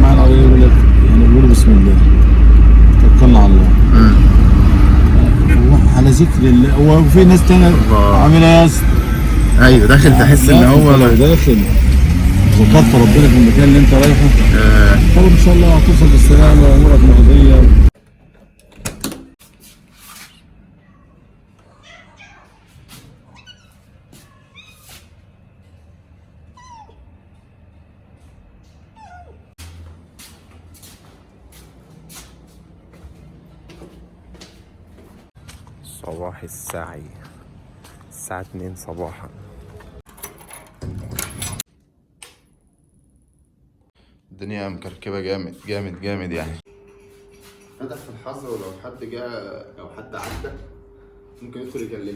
معايا القضيه يقول لك يعني بيقولوا بسم الله توكلنا على الله. هو على ذكر الله. هو في ناس تانية عامله يا اسطى. ايوه داخل تحس ان هو لو داخل ذكرت ربنا في المكان اللي انت رايحه طب ان شاء الله هتوصل بالسلامه وامورك مرضيه. صباح السعي الساعة 2 صباحا. الدنيا مكركبة جامد جامد جامد يعني. فتح في الحظر ولو حد جاء أو حد عدى ممكن يدخل يكلمني.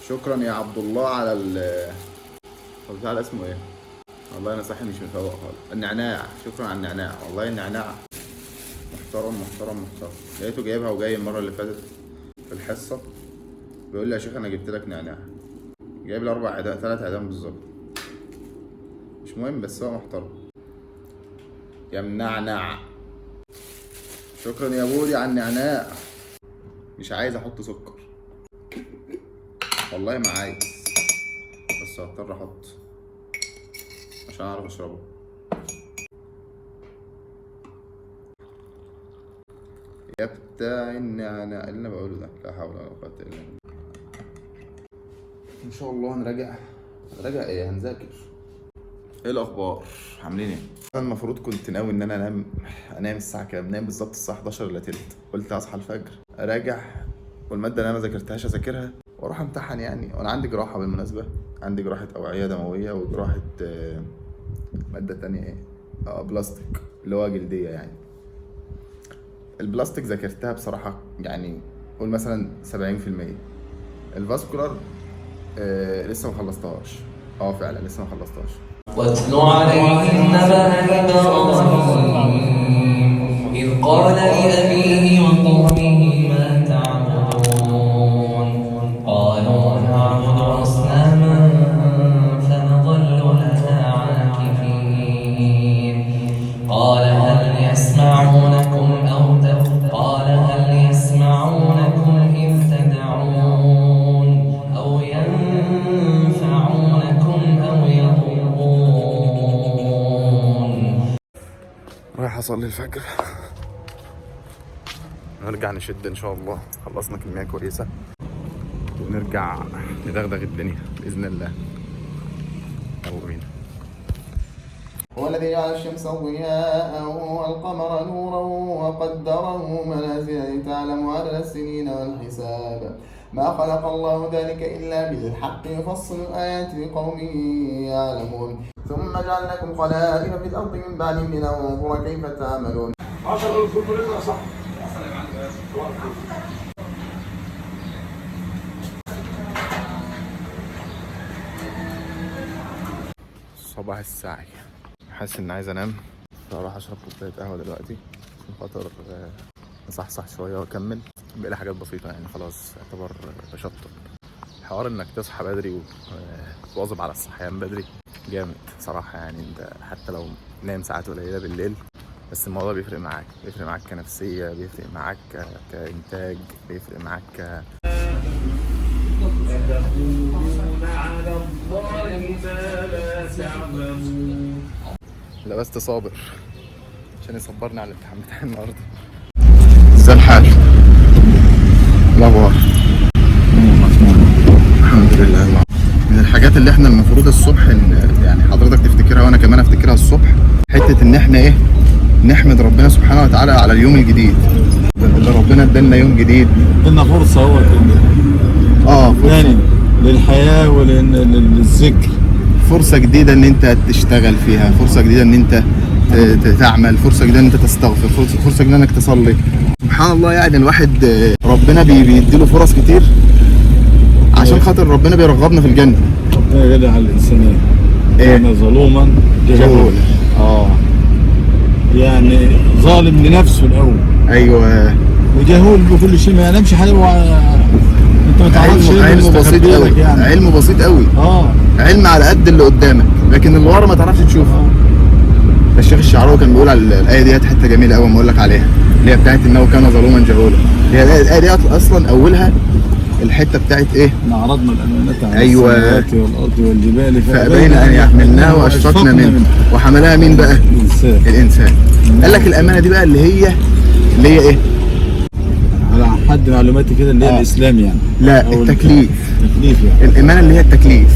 شكرا يا عبد الله على هو بتاع اسمه ايه؟ والله انا صاحي مش مفوق خالص. النعناع، شكرا على النعناع. والله النعناع محترم محترم محترم. لقيته جايبها وجاي المره اللي فاتت في الحصه بيقول لي يا شيخ انا جبت لك نعناع. جايب لي 4 عيدان 3 عيدان بالظبط. مش مهم بس هو محترم. يا منعنع شكرا يا بودي على النعناع. مش عايز احط سكر والله ما عايز بس هضطر احط عشان اعرف اشربه. يا بتاع النعناع اللي انا بقوله ده لا حول ولا قوه الا بالله. ان شاء الله هنراجع ايه؟ هنذاكر. ايه الاخبار؟ عاملين ايه؟ انا المفروض كنت ناوي ان انا انام الساعه كام؟ بنام بالظبط الساعه 11 الا تلت. قلت اصحى الفجر اراجع والماده اللي انا ما ذاكرتهاش اذاكرها واروح امتحن يعني. وانا عندي جراحه بالمناسبه، عندي جراحه اوعيه دمويه وجراحه ماده تانية ايه؟ بلاستيك اللي هو جلديه يعني. البلاستيك ذاكرتها بصراحه يعني قول مثلا 70%. الفاسكولار لسه ما خلصتهاش. فعلا لسه ما خلصتهاش. واتل عليهم نبأ إبراهيم إذ قال لأبيه وقومه ما تعبدون قالوا نعبد أصناما فنظل لها عاكفين قال هل يسمعونكم إذ تدعون أو ينفعونكم أو يضرون. رايح اصلي الفجر نرجع نشد ان شاء الله. خلصنا كمية كويسة ونرجع ندغدغ الدنيا بإذن الله. يلا بينا. هو الذي جعل الشمس ضياء والقمر نورا وقدره منازل لتعلموا عدد السنين والحساب ما خلق الله ذلك إلا بالحق يفصل الآيات لقوم يعلمون ثم جعلناكم خلائف في الأرض من بعدهم لننظر كيف تعملون. 10 الفل صح. صباح السعي. حاسس اني عايز انام فاروح اشرب كوبايه قهوه دلوقتي عشان خاطر نصحصح شويه واكمل. بقى حاجات بسيطه يعني خلاص يعتبر بشطب. حوار انك تصحى بدري وتواظب على الصحيان بدري جامد صراحه يعني. انت حتى لو نام ساعات قليله بالليل بس الموضوع بيفرق معاك كنفسيه، بيفرق معاك كانتاج، بيفرق معاك لبست صابر عشان يصبرني على الامتحان بتاع النهارده. ازاي الحال؟ الاخبار؟ الحمد لله. من الحاجات اللي احنا المفروض الصبح يعني حضرتك تفتكرها وانا كمان افتكرها الصبح، حته ان احنا ايه؟ نحمد ربنا سبحانه وتعالى على اليوم الجديد اللي ربنا ادالنا. يوم جديد ادالنا فرصه اهوت فرصه للحياه وللذكر. فرصه جديده ان انت تشتغل فيها، فرصه جديده ان انت تعمل، فرصه جديده ان انت تستغفر، فرصه جديده انك تصلي. سبحان الله يعني الواحد ربنا بيديله فرص كتير عشان خاطر ربنا بيرغبنا في الجنه. ربنا يجعل على الانسان كان ظلوما جهولا. يعني ظالم لنفسه الاول. ايوه. وجهول بكل شيء ما ينامش حاجه. انت ما تعرفش ايه اللي علم بسيط مستخبي قوي، لك يعني. علم بسيط قوي، علم على قد اللي قدامك، لكن اللي ورا ما تعرفش تشوفه. الشيخ الشعراوي كان بيقول على الايه ديت حته جميله قوي، ما اقول لك عليها، اللي هي بتاعت انه كان ظلوما جهولا. هي الايه ديت اصلا اولها الحته بتاعت ايه؟ احنا عرضنا الامانه على أيوة. السماوات والارض والجبال فابين ان يحملناها واشفقنا منه وحملها مين بقى؟ الانسان. قال لك الامانه دي بقى اللي هي ايه؟ على حد معلوماتي كده اللي هي الاسلام يعني. لا، أو التكليف. التكليف يعني. الامانه اللي هي التكليف.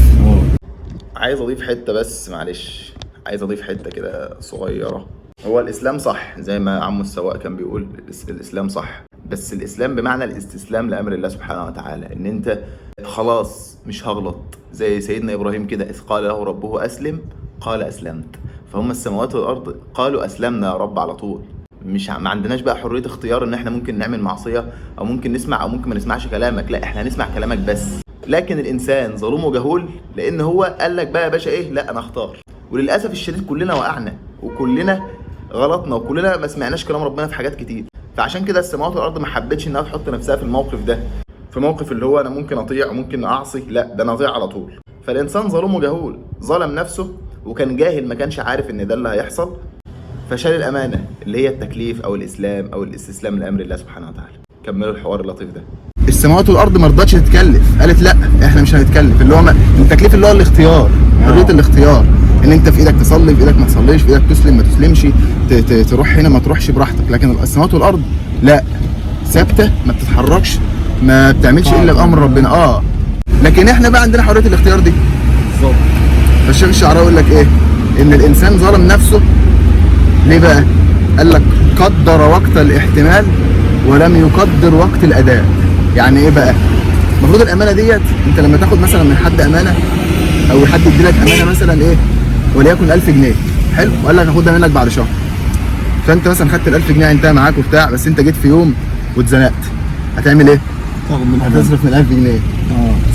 عايز اضيف حته بس معلش، عايز اضيف حته كده صغيره. هو الاسلام صح زي ما عمو السواق كان بيقول، الاسلام صح، بس الاسلام بمعنى الاستسلام لامر الله سبحانه وتعالى، ان انت خلاص مش هغلط، زي سيدنا ابراهيم كده اذ قال له ربه اسلم قال اسلمت. فهم السماوات والارض قالوا اسلمنا يا رب على طول. مش ما عندناش بقى حريه اختيار ان احنا ممكن نعمل معصيه او ممكن نسمع او ممكن ما نسمعش كلامك، لا احنا هنسمع كلامك بس. لكن الانسان ظلوم وجهول، لان هو قال لك بقى يا باشا ايه، لا انا اختار. وللاسف الشديد كلنا وقعنا وكلنا غلطنا وكلنا ما سمعناش كلام ربنا في حاجات كتير. فعشان كده السماوات والارض ما حبتش انها تحط نفسها في الموقف ده، في موقف اللي هو انا ممكن اطيع وممكن اعصي، لا ده انا اطيع على طول. فالانسان ظلوم وجهول، ظلم نفسه وكان جاهل، ما كانش عارف ان ده اللي هيحصل، فشال الامانه اللي هي التكليف او الاسلام او الاستسلام لامر الله سبحانه وتعالى. كملوا الحوار اللطيف ده. السماوات والارض ما رضتش تتكلف، قالت لا احنا مش هنتكلف، اللي هو التكليف اللي هو الاختيار، حريه الاختيار، ان انت في ايدك تصلي، في ايدك ما تصليش، في ايدك تسلم ما تسلمش، تروح هنا ما تروحش براحتك. لكن السماوات والارض لا، ثابته ما بتتحركش، ما بتعملش الا بامر ربنا. لكن احنا بقى عندنا حريه الاختيار دي بالظبط. فالشيخ الشعراوي يقول لك ايه؟ ان الانسان ظلم نفسه. ليه بقى؟ قال لك قدر وقت الاحتمال ولم يقدر وقت الاداء. يعني ايه بقى؟ المفروض الامانه ديت انت لما تاخد مثلا من حد امانه او حد يديلك امانه مثلا ايه وليكن 1000 جنيه، حلو، وقال لك هاخدها منك بعد شهر. فانت مثلا خدت ال 1000 جنيه انتهى معاك وبتاع، بس انت جيت في يوم واتزنقت، هتعمل ايه؟ هتصرف من 1000 جنيه.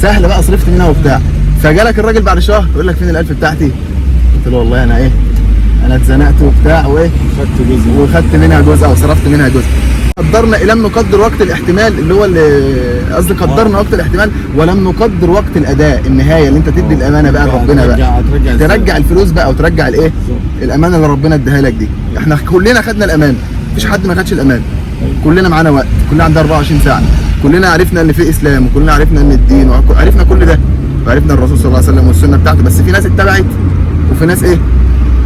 سهل بقى، صرفت منها وبتاع. فجالك الراجل بعد شهر يقول لك فين ال 1000 بتاعتي؟ قلت له والله انا انا اتزنقت وبتاع خدت جزء وخدت منها جزء او صرفت منها جزء. قدرنا لم نقدر وقت الاحتمال، اللي هو قصدي قدرنا وقت الاحتمال ولم نقدر وقت الاداء، النهايه اللي انت تدي الامانه بقى لربنا بقى، ترجع الفلوس بقى او ترجع الامانه اللي ربنا اداها لك دي. احنا كلنا خدنا الامانه، مفيش حد ما خدش الامانه، كلنا معانا وقت، كلنا عندنا 24 ساعه، كلنا عرفنا ان في اسلام وكلنا عرفنا ان الدين وعرفنا كل ده، وعرفنا الرسول صلى الله عليه وسلم والسنه بتاعته، بس في ناس اتبعت وفي ناس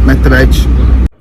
ما اتبعتش.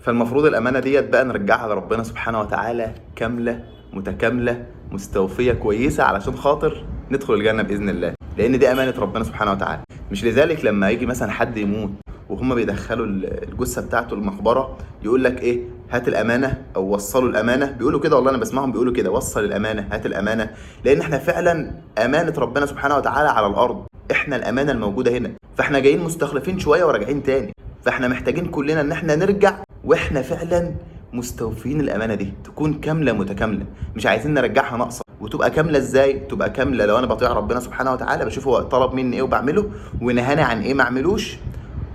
فالمفروض الامانه ديت بقى نرجعها لربنا سبحانه وتعالى كامله متكامله مستوفيه كويسه، علشان خاطر ندخل الجنه باذن الله، لان دي امانه ربنا سبحانه وتعالى. مش لذلك لما يجي مثلا حد يموت وهم بيدخلوا الجثه بتاعته المقبره يقول لك ايه، هات الامانه او وصلوا الامانه، بيقولوا كده والله انا بسمعهم بيقولوا كده، وصل الامانه هات الامانه، لان احنا فعلا امانه ربنا سبحانه وتعالى على الارض، احنا الامانه الموجوده هنا، فاحنا جايين مستخلفين شويه وراجعين تاني، فاحنا محتاجين كلنا ان احنا نرجع واحنا فعلا مستوفين الامانه دي، تكون كامله متكامله، مش عايزين نرجعها ناقصه. وتبقى كامله ازاي؟ تبقى كامله لو انا بطيع ربنا سبحانه وتعالى، بشوف هو طلب مني ايه وبعمله، ونهاني عن ايه ما اعملوش،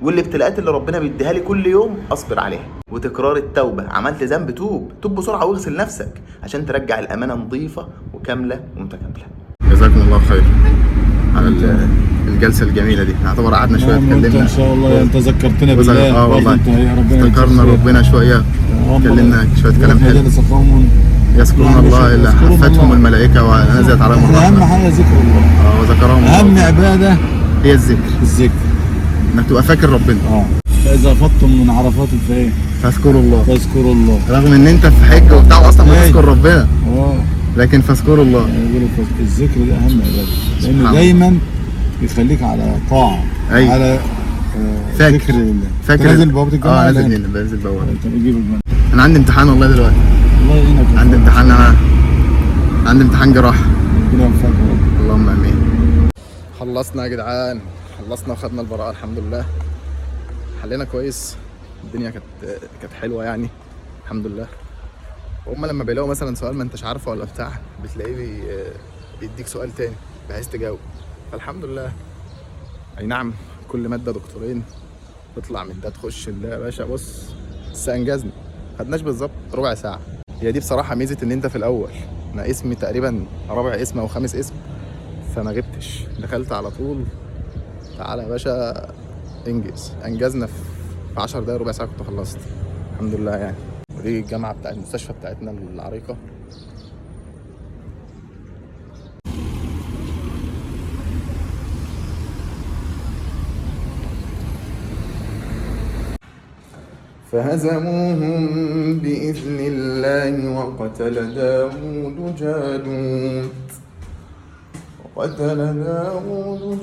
والابتلاءات اللي ربنا بيديها لي كل يوم اصبر عليها، وتكرار التوبه، عملت ذنب توب بسرعه واغسل نفسك عشان ترجع الامانه نظيفه وكامله ومتكامله. جزاكم الله خير على الجلسه الجميله دي، نعتبر قعدنا شويه اتكلمنا ان شاء الله، انت ذكرتنا بالله والله افتكرنا ربنا شويه، اتكلمنا شويه كلام حلو. يذكرون الله الا حفتهم الملائكه ونزلت عليهم الرحمه. اهم حاجه ذكر الله، وذكرهم اهم عباده هي الذكر، انك تبقى فاكر ربنا. فاذا فضتم من عرفات فايه فاذكروا الله، رغم ان انت في حج وبتاع اصلا ما تذكر ربنا، لكن فاذكروا الله. الذكر ده اهم عباده، لانه دايما بيخليك على طاعه، على ذكر الله. فاكر نازل بوابه الجامعه؟ نازل بوابه. انا عندي امتحان والله دلوقتي، الله يعينك. عندي امتحان جراحه، ربنا يوفقك يا رب. اللهم امين. خلصنا يا جدعان، خلصنا وخدنا البراءه الحمد لله، حلينا كويس، الدنيا كانت حلوه يعني الحمد لله. وهم لما بيلاقوا مثلا سؤال ما انتش عارفه ولا بتاع، بتلاقيه بيديك سؤال تاني بحيث تجاوب، فالحمد لله. اي نعم كل ماده دكتورين، تطلع من ده تخش ده يا باشا. بص بس انجزنا، خدناش بالظبط ربع ساعه. هي دي بصراحه ميزه ان انت في الاول، انا اسمي تقريبا رابع اسم او خامس اسم، فما غبتش، دخلت على طول. تعالى يا باشا انجزنا في 10 دقايق ربع ساعه كنت خلصت الحمد لله يعني. ودي الجامعه بتاع المستشفى بتاعتنا العريقه. فهزموهم بإذن الله وقتل داود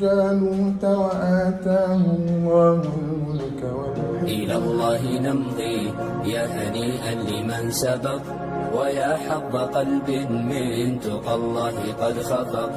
جالوت وآتاه الله الملك والحكمة. إلى الله نمضي يا هنيئا لمن سبق، ويا حظ قلب من تقى الله قد خفق.